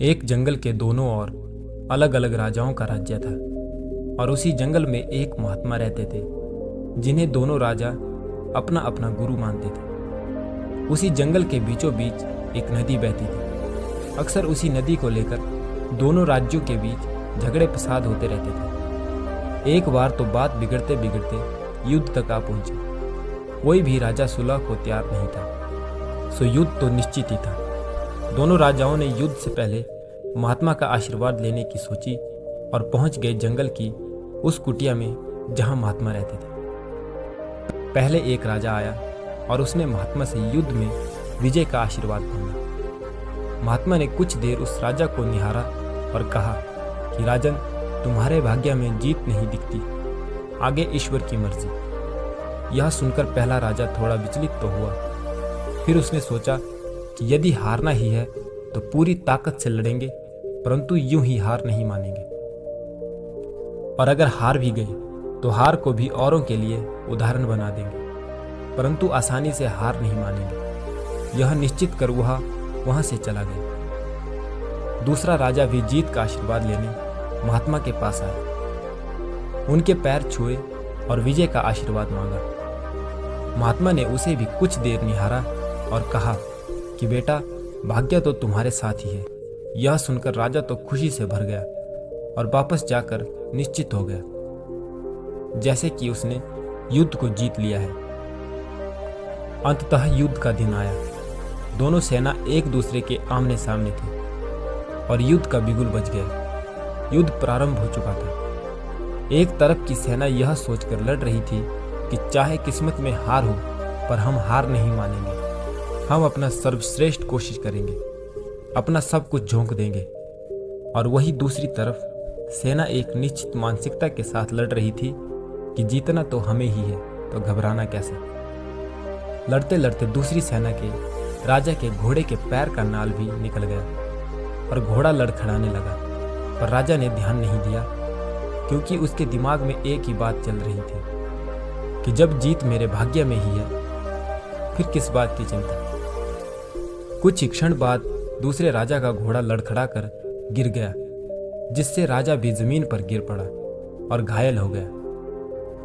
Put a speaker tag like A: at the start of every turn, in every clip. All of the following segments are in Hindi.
A: एक जंगल के दोनों ओर अलग अलग राजाओं का राज्य था और उसी जंगल में एक महात्मा रहते थे जिन्हें दोनों राजा अपना अपना गुरु मानते थे। उसी जंगल के बीचों बीच एक नदी बहती थी। अक्सर उसी नदी को लेकर दोनों राज्यों के बीच झगड़े फसाद होते रहते थे। एक बार तो बात बिगड़ते बिगड़ते युद्ध तक आ पहुंची। कोई भी राजा सुलह को तैयार नहीं था, सो युद्ध तो निश्चित ही था। दोनों राजाओं ने युद्ध से पहले महात्मा का आशीर्वाद लेने की सोची और पहुंच गए जंगल की उस कुटिया में जहां महात्मा रहते थे। पहले एक राजा आया और उसने महात्मा से युद्ध में विजय का आशीर्वाद मांगा। महात्मा ने कुछ देर उस राजा को निहारा और कहा कि राजन, तुम्हारे भाग्य में जीत नहीं दिखती, आगे ईश्वर की मर्जी। यह सुनकर पहला राजा थोड़ा विचलित तो हुआ, फिर उसने सोचा कि यदि हारना ही है तो पूरी ताकत से लड़ेंगे, परंतु यूं ही हार नहीं मानेंगे। और अगर हार भी गए तो हार को भी औरों के लिए उदाहरण बना देंगे, परंतु आसानी से हार नहीं मानेंगे। यह निश्चित कर वहां से चला गया। दूसरा राजा भी जीत का आशीर्वाद लेने महात्मा के पास आया। उनके पैर छुए और विजय का आशीर्वाद मांगा। महात्मा ने उसे भी कुछ देर निहारा और कहा कि बेटा, भाग्य तो तुम्हारे साथ ही है। यह सुनकर राजा तो खुशी से भर गया और वापस जाकर निश्चित हो गया जैसे कि उसने युद्ध को जीत लिया है। अंततः युद्ध का दिन आया। दोनों सेना एक दूसरे के आमने सामने थी और युद्ध का बिगुल बज गया। युद्ध प्रारंभ हो चुका था। एक तरफ की सेना यह सोचकर लड़ रही थी कि चाहे किस्मत में हार हो, पर हम हार नहीं मानेंगे। हम अपना सर्वश्रेष्ठ कोशिश करेंगे, अपना सब कुछ झोंक देंगे। और वही दूसरी तरफ सेना एक निश्चित मानसिकता के साथ लड़ रही थी कि जीतना तो हमें ही है, तो घबराना कैसे। लड़ते लड़ते दूसरी सेना के राजा के घोड़े के पैर का नाल भी निकल गया और घोड़ा लड़खड़ाने लगा, पर राजा ने ध्यान नहीं दिया क्योंकि उसके दिमाग में एक ही बात चल रही थी कि जब जीत मेरे भाग्य में ही है, फिर किस बात की चिंता। कुछ ही क्षण बाद दूसरे राजा का घोड़ा लड़खड़ा कर गिर गया, जिससे राजा भी जमीन पर गिर पड़ा और घायल हो गया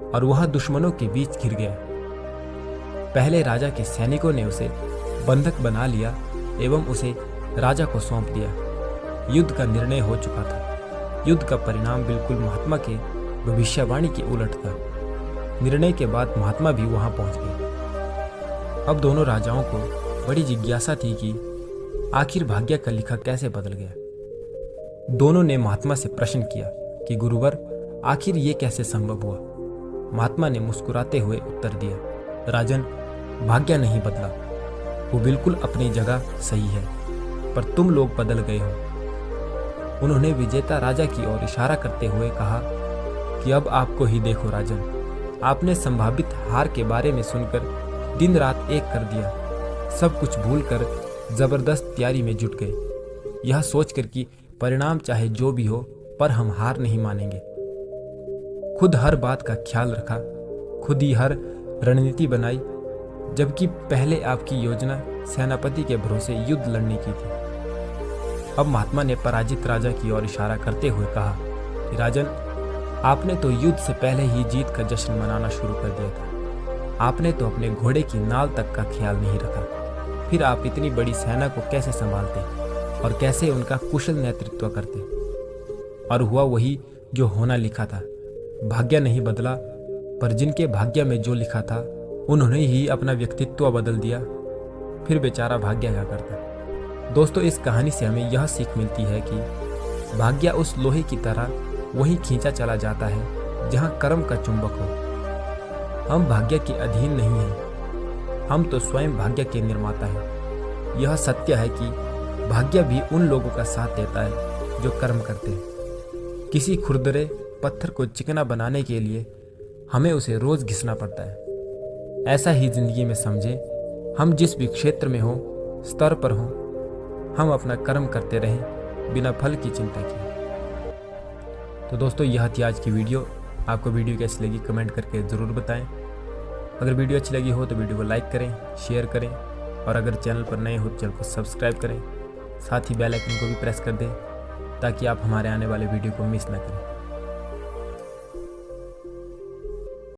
A: और वह दुश्मनों के बीच घिर गया। पहले राजा के सैनिकों ने उसे बंधक बना लिया एवं उसे राजा को सौंप दिया। युद्ध का निर्णय हो चुका था। युद्ध का परिणाम बिल्कुल महात्मा के भविष्यवाणी के उलट था। निर्णय के बाद महात्मा भी वहां पहुंच गए। अब दोनों राजाओं को बड़ी जिज्ञासा थी कि आखिर भाग्य का लिखा कैसे बदल गया। दोनों ने महात्मा से प्रश्न किया कि गुरुवर, आखिर ये कैसे संभव हुआ। महात्मा ने मुस्कुराते हुए उत्तर दिया, राजन, भाग्य नहीं बदला, वो बिल्कुल अपनी जगह सही है, पर तुम लोग बदल गए हो। उन्होंने विजेता राजा की ओर इशारा करते हुए कहा कि अब आपको ही देखो राजन, आपने संभावित हार के बारे में सुनकर दिन रात एक कर दिया। सब कुछ भूलकर जबरदस्त तैयारी में जुट गए, यह सोचकर कि परिणाम चाहे जो भी हो, पर हम हार नहीं मानेंगे। खुद हर बात का ख्याल रखा, खुद ही हर रणनीति बनाई, जबकि पहले आपकी योजना सेनापति के भरोसे युद्ध लड़ने की थी। अब महात्मा ने पराजित राजा की ओर इशारा करते हुए कहा कि राजन, आपने तो युद्ध से पहले ही जीत का जश्न मनाना शुरू कर दिया था। आपने तो अपने घोड़े की नाल तक का ख्याल नहीं रखा। फिर आप इतनी बड़ी सेना को कैसे संभालते और कैसे उनका कुशल नेतृत्व करते। और हुआ वही जो होना लिखा था। भाग्य नहीं बदला, पर जिनके भाग्य में जो लिखा था उन्होंने ही अपना व्यक्तित्व बदल दिया। फिर बेचारा भाग्य क्या करता। दोस्तों, इस कहानी से हमें यह सीख मिलती है कि भाग्य उस लोहे की तरह वहीं खींचा चला जाता है जहां कर्म का चुंबक हो। हम भाग्य के अधीन नहीं हैं, हम तो स्वयं भाग्य के निर्माता हैं। यह सत्य है कि भाग्य भी उन लोगों का साथ देता है जो कर्म करते हैं। किसी खुरदरे पत्थर को चिकना बनाने के लिए हमें उसे रोज घिसना पड़ता है। ऐसा ही जिंदगी में समझें, हम जिस भी क्षेत्र में हो, स्तर पर हो, हम अपना कर्म करते रहें बिना फल की चिंता किए। तो दोस्तों, यह थी आज की वीडियो। आपको वीडियो कैसी लगी कमेंट करके ज़रूर बताएं। अगर वीडियो अच्छी लगी हो तो वीडियो को लाइक करें, शेयर करें और अगर चैनल पर नए हो तो चैनल को सब्सक्राइब करें। साथ ही बेल आइकन को भी प्रेस कर दें ताकि आप हमारे आने वाले वीडियो को मिस ना करें।